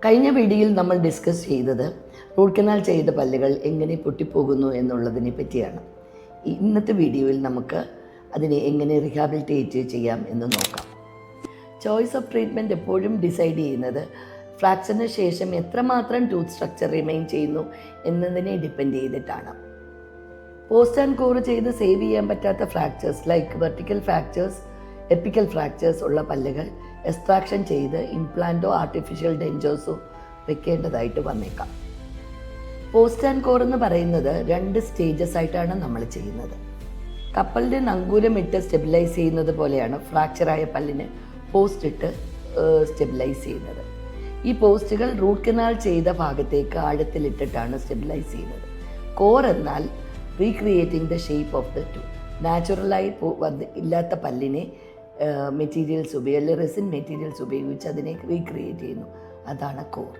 കഴിഞ്ഞ വീഡിയോയിൽ നമ്മൾ ഡിസ്കസ് ചെയ്തത് റൂട്ട് കനാൽ ചെയ്ത പല്ലുകൾ എങ്ങനെ പൊട്ടിപ്പോകുന്നു എന്നുള്ളതിനെ പറ്റിയാണ്. ഇന്നത്തെ വീഡിയോയിൽ നമുക്ക് അതിനെ എങ്ങനെ റീഹാബിലിറ്റേറ്റ് ചെയ്യാം എന്ന് നോക്കാം. ചോയ്സ് ഓഫ് ട്രീറ്റ്മെൻറ്റ് എപ്പോഴും ഡിസൈഡ് ചെയ്യുന്നത് ഫ്രാക്ചറിന് ശേഷം എത്രമാത്രം ടൂത്ത് സ്ട്രക്ചർ റിമെയിൻ ചെയ്യുന്നു എന്നതിനെ ഡിപ്പെൻഡ് ചെയ്തിട്ടാണ്. പോസ്റ്റ് ആൻഡ് കോർ ചെയ്ത് സേവ് ചെയ്യാൻ പറ്റാത്ത fractures like vertical fractures, epical fractures ഉള്ള പല്ലുകൾ എക്സ്ട്രാക്ഷൻ ചെയ്ത് ഇംപ്ലാന്റോ ആർട്ടിഫിഷ്യൽ ഡെഞ്ചേഴ്സോ വെക്കേണ്ടതായിട്ട് വന്നേക്കാം. പോസ്റ്റ് ആൻഡ് കോർ എന്ന് പറയുന്നത് 2 സ്റ്റേജസ് ആയിട്ടാണ് നമ്മൾ ചെയ്യുന്നത്. കപ്പലിൻ്റെ നങ്കൂരമിട്ട് സ്റ്റെബിലൈസ് ചെയ്യുന്നത് പോലെയാണ് ഫ്രാക്ചറായ പല്ലിന് പോസ്റ്റ് ഇട്ട് സ്റ്റെബിലൈസ് ചെയ്യുന്നത്. ഈ പോസ്റ്റുകൾ റൂട്ട് കനാൽ ചെയ്ത ഭാഗത്തേക്ക് ആഴത്തിലിട്ടിട്ടാണ് സ്റ്റെബിലൈസ് ചെയ്യുന്നത്. കോർ എന്നാൽ recreating the shape of the tooth. നാച്ചുറലായി ഇല്ലാത്ത പല്ലിനെ മെറ്റീരിയൽസ് റെസിൻ മെറ്റീരിയൽസ് ഉപയോഗിച്ച് അതിനെ റീക്രിയേറ്റ് ചെയ്യുന്നു. അതാണ് കോർ.